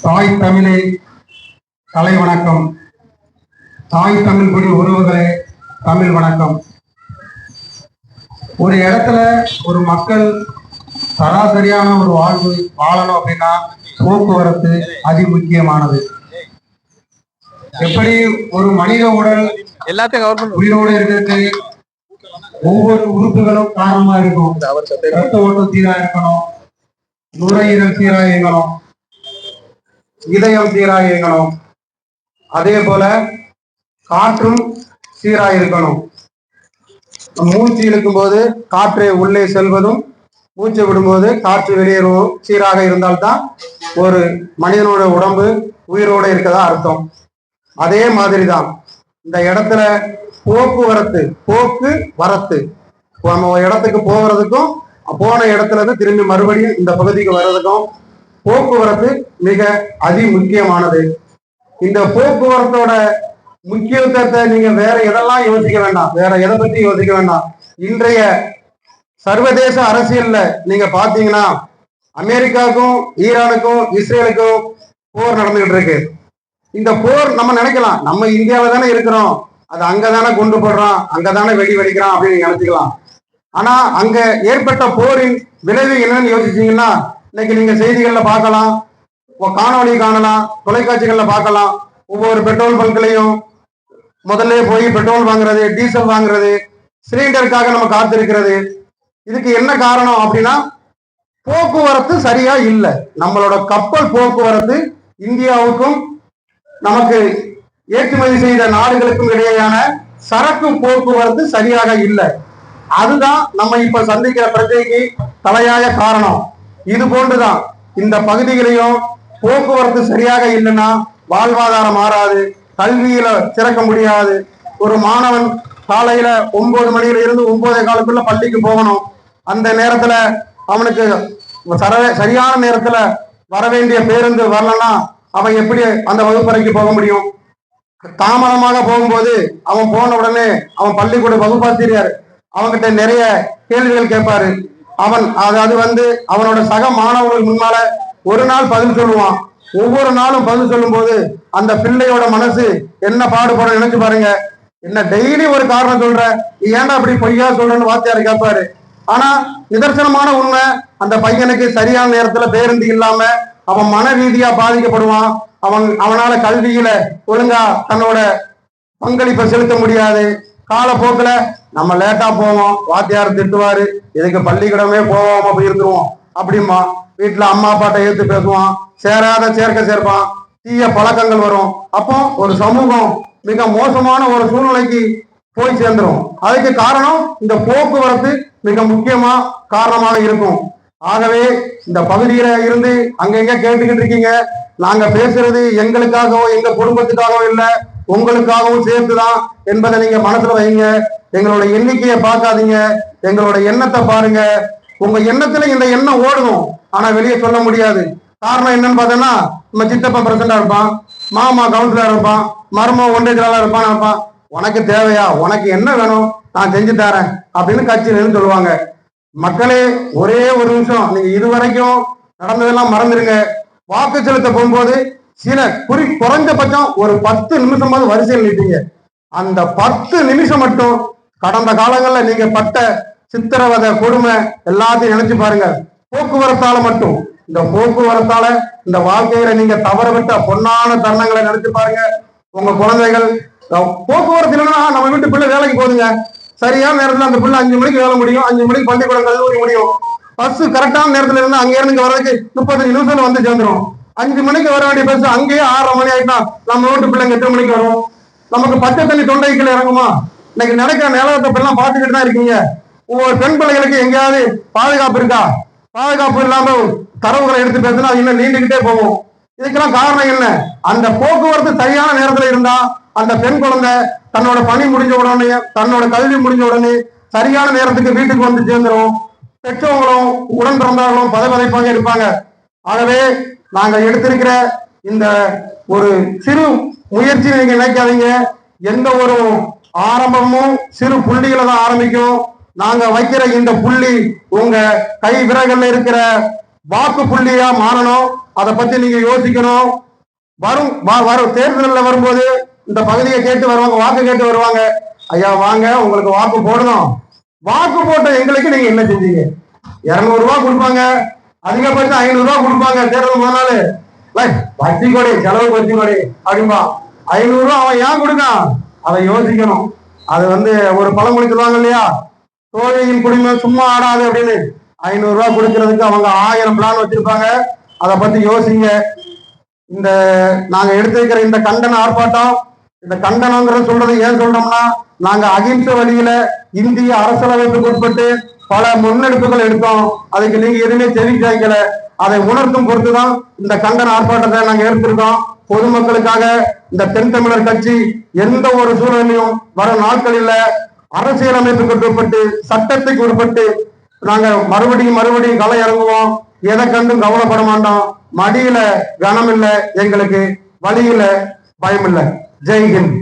தாய் தமிழே கலை வணக்கம். தாய் தமிழ் குடி உறவுகளே தமிழ் வணக்கம். ஒரு இடத்துல ஒரு மக்கள் சராசரியான ஒரு வாழ்வு வாழணும் அப்படின்னா போக்குவரத்து அதி முக்கியமானது. எப்படி ஒரு மனித உடல் உயிரோடு இருக்கிறது ஒவ்வொரு உறுப்புகளும் காரணமா இருக்கும். ரத்த ஓட்டம் சீரா இருக்கணும், நுரையீரல் சீரா இயங்கணும், இதயம் சீரா இயங்கணும், அதே போல காற்றும் சீரா இருக்கணும். மூச்சு இழுக்கும் போது காற்று உள்ளே செல்வதும் மூச்சு விடும்போது காற்று வெளியேறுவதும் சீராக இருந்தால்தான் ஒரு மனிதனோட உடம்பு உயிரோடு இருக்கதா அர்த்தம். அதே மாதிரிதான் இந்த இடத்துல போக்குவரத்து, போக்கு வரத்து, நம்ம இடத்துக்கு போகிறதுக்கும் போன இடத்துல இருந்து திரும்பி மறுபடியும் இந்த பகுதிக்கு வர்றதுக்கும் போக்குவரத்து மிக அதி முக்கியமானது. இந்த போக்குவரத்தோட முக்கியத்துவத்தை நீங்க வேற எதெல்லாம் யோசிக்க வேண்டாம், வேற எதை பத்தி யோசிக்க வேண்டாம். இன்றைய சர்வதேச அரசியல்ல நீங்க பாத்தீங்கன்னா அமெரிக்காவுக்கும் ஈரானுக்கும் இஸ்ரேலுக்கும் போர் நடந்துகிட்டு இருக்கு. இந்த போர் நம்ம நினைக்கலாம் நம்ம இந்தியாவில தானே இருக்கிறோம், அது அங்கதானே கொண்டு போடுறான், அங்கதானே வெடி வெடிக்கிறான் அப்படின்னு நினைச்சுக்கலாம். ஆனா அங்க ஏற்பட்ட போரின் விளைவு என்னன்னு யோசிச்சீங்கன்னா இன்னைக்கு நீங்க செய்திகள்ல பார்க்கலாம், காணொலி காணலாம், தொலைக்காட்சிகள்ல பார்க்கலாம். ஒவ்வொரு பெட்ரோல் பங்க்லையும் முதல்ல போய் பெட்ரோல் வாங்குறது, டீசல் வாங்குறது, சிலிண்டருக்காக நம்ம காத்திருக்கிறது. இதுக்கு என்ன காரணம் அப்படின்னா போக்குவரத்து சரியா இல்லை. நம்மளோட கப்பல் போக்குவரத்து இந்தியாவுக்கும் நமக்கு ஏற்றுமதி செய்த நாடுகளுக்கும் இடையேயான சரக்கு போக்குவரத்து சரியாக இல்லை. அதுதான் நம்ம இப்ப சந்திக்கிற பிரச்சனைக்கு தலையாய காரணம். இது போன்றுதான் இந்த பகுதிகளையும் போக்குவரத்து சரியாக இல்லைன்னா வாழ்வாதாரம் மாறாது, கல்வியில சிறக்க முடியாது. ஒரு மாணவன் காலையில 9 மணியில இருந்து 9:15 பள்ளிக்கு போகணும். அந்த நேரத்துல அவனுக்கு சரியான நேரத்துல வர வேண்டிய பேருந்து வரலன்னா அவன் எப்படி அந்த வகுப்பறைக்கு போக முடியும்? தாமதமாக போகும்போது அவன் போன உடனே அவன் பள்ளிக்கூட வகுப்பாசிரியர் அவன்கிட்ட நிறைய கேள்விகள் கேட்பாரு. அவன் அது அவனோட சக மாணவர்கள் முன்னால ஒரு நாள் பதில் சொல்லுவான். ஒவ்வொரு நாளும் பதில் சொல்லும் போது அந்த பிள்ளையோட மனசு என்ன பாடுபட நினைச்சு பாருங்க. என்ன டெய்லி ஒரு காரணம் சொல்ற, நீ ஏன்டா அப்படி பொய்யா சொல்றன்னு வாத்தியார் கேட்பாரு. ஆனா நிதர்சனமான உண்மை, அந்த பையனுக்கு சரியான நேரத்துல பேருந்து இல்லாம அவன் மன ரீதியா பாதிக்கப்படுவான். அவனால கல்வியில ஒழுங்கா தன்னோட பங்களிப்பை செலுத்த முடியாது. காலப்போக்கில் நம்ம லேட்டா போவோம், வாத்தியார் திட்டுவாரு, எதுக்கு பள்ளிக்கூடமே போவோம் அப்படி இருந்துருவோம் அப்படிமா. வீட்டுல அம்மா அப்பாட்ட ஏத்து பேசுவான், சேராத சேர்ப்பான், தீய பழக்கங்கள் வரும். அப்போ ஒரு சமூகம் மிக மோசமான ஒரு சூழ்நிலைக்கு போய் சேர்ந்துரும். அதுக்கு காரணம் இந்த போக்குவரத்து மிக முக்கியமா காரணமாக இருக்கும். ஆகவே இந்த பகுதியில இருந்து அங்கங்க கேட்டுக்கிட்டு இருக்கீங்க, நாங்க பேசுறது எங்களுக்காகவோ எங்க குடும்பத்துக்காகவோ இல்லை, உங்களுக்காகவும் சேர்த்துதான் என்பதை நீங்க மனசுல வைங்க. எங்களோட எண்ணிக்கையை பார்க்காதீங்க, எங்களோட எண்ணத்தை பாருங்க. உங்க எண்ணத்துல இந்த எண்ணம் ஓடணும், ஆனா வெளியே சொல்ல முடியாது. காரணம் என்னன்னு பார்த்தோன்னா நம்ம சித்தப்பா பிரசிடண்டா இருப்பான், மாமா கவுன்சிலரா இருப்பான், மரும ஒன்றியர்களா இருப்பான். உனக்கு தேவையா, உனக்கு என்ன வேணும் நான் செஞ்சு தரேன் அப்படின்னு கட்சியில சொல்லுவாங்க. மக்களே ஒரே ஒரு நிமிஷம், நீங்க இதுவரைக்கும் நடந்ததெல்லாம் மறந்துருங்க. வாக்கு செலுத்த போகும்போது சில குறைஞ்சபட்சம் ஒரு 10 நிமிஷமாவது வரிசையில் நிற்பீங்க. அந்த 10 நிமிஷம் மட்டும் கடந்த காலங்கள்ல நீங்க பட்ட சித்திரவதை கொடுமை எல்லாத்தையும் நினைச்சு பாருங்க. போக்குவரத்தால மட்டும், இந்த போக்குவரத்தால இந்த வாழ்க்கையில நீங்க தவறவிட்ட பொன்னான தருணங்களை நினைச்சு பாருங்க. உங்க குழந்தைகள் போக்குவரத்து இல்லைன்னா நம்ம வீட்டு பிள்ளை வேலைக்கு போதுங்க, சரியான நேரத்துல அந்த பிள்ளை 5 மணிக்கு வேலை முடியும், 5 மணிக்கு பள்ளிக்கூடம் கல்லூரி முடியும். பஸ் கரெக்டான நேரத்துல இருந்து அங்க இருந்து வர்றதுக்கு 35 நிமிஷம் வந்து சேர்ந்துடும். 5 மணிக்கு வர வேண்டிய பஸ் அங்கேயே 6:30 மணி ஆயிட்டா நம்ம வீட்டு பிள்ளைங்க 8 மணிக்கு வரும். நமக்கு பச்சை தண்ணி தொண்டைக்குள்ள இறங்குமா? இன்னைக்கு நடக்கிற நிலவரத்தை எல்லாம் பார்த்துக்கிட்டு தான் இருக்கீங்க. ஒவ்வொரு பெண் பிள்ளைகளுக்கு எங்கேயாவது பாதுகாப்பு இருக்கா? பாதுகாப்பு இல்லாம தரவுகளை எடுத்து பேசினா இன்னும் நீண்டுகிட்டே போகும். இதுக்கெல்லாம் காரணம் என்ன? அந்த போக்குவரத்து சரியான நேரத்துல இருந்தா அந்த பெண் குழந்தை தன்னோட பணி முடிஞ்ச உடனே, தன்னோட கல்வி முடிஞ்ச உடனே சரியான நேரத்துக்கு வீட்டுக்கு வந்து சேர்ந்துடும். பெற்றவங்களும் உடன் பிறந்தவர்களும் பதவிப்பாக இருப்பாங்க. ஆகவே நாங்க எடுத்திருக்கிற இந்த ஒரு சிறு முயற்சி நீங்க நினைக்காதீங்க. எந்த ஒரு ஆரம்பமும் சிறு புள்ளிகளை தான் ஆரம்பிக்கும். நாங்க வைக்கிற இந்த புள்ளி உங்க கை விரல்கள்ல இருக்கிற வாக்கு புள்ளியா மாறணும். அதை பத்தி நீங்க யோசிக்கணும். வரும் தேர்தலில் வரும்போது இந்த பகுதியை கேட்டு வருவாங்க, வாக்கு கேட்டு வருவாங்க. ஐயா வாங்க, உங்களுக்கு வாக்கு போடணும். வாக்கு போட்ட எங்களுக்கு நீங்க என்ன செஞ்சீங்க? 200 ரூபாய் கொடுப்பாங்க, அதிகபட்சம் 500 ரூபாய் கொடுப்பாங்க. தேர்தல் முதல் நாள் வச்சு கொடி, செலவுக்கு வச்சு கொடி அப்படின்பா. 500 ரூபாய் அவன் ஏன் கொடுக்கான்? அதை யோசிக்கணும். அது ஒரு பழமொழி சொல்லுவாங்க இல்லையா, தோழியின் குடிமை சும்மா ஆடாது அப்படின்னு. 500 ரூபாய் கொடுக்கறதுக்கு அவங்க 1000 பிளான் வச்சிருப்பாங்க. அதை பத்தி யோசிங்க. இந்த நாங்க எடுத்திருக்கிற இந்த கண்டன ஆர்ப்பாட்டம், இந்த கண்டனங்கிறது சொல்றது ஏன் சொல்றோம்னா, நாங்க அகிம்சை வழியில இந்திய அரசியலமைப்புக்கு உட்பட்டு பல முன்னெடுப்புகள் எடுத்தோம். அதுக்கு நீங்க எதுவுமே தெரிவிக்கல. அதை உணர்த்தும் பொறுத்துதான் இந்த கண்டன ஆர்ப்பாட்டத்தை நாங்க எடுத்திருக்கோம். பொதுமக்களுக்காக இந்த தென் தமிழர் கட்சி எந்த ஒரு சூழ்நிலையும் வர நாட்களில் அரசியலமைப்புக்கு உட்பட்டு, சட்டத்துக்கு உட்பட்டு நாங்க மறுபடியும் களை இறங்குவோம். எதை கண்டும் கவலைப்பட மாட்டோம். மடியில கனம் இல்லை எங்களுக்கு, வழியில பயம் இல்லை. ஜெய் ஹிந்த்.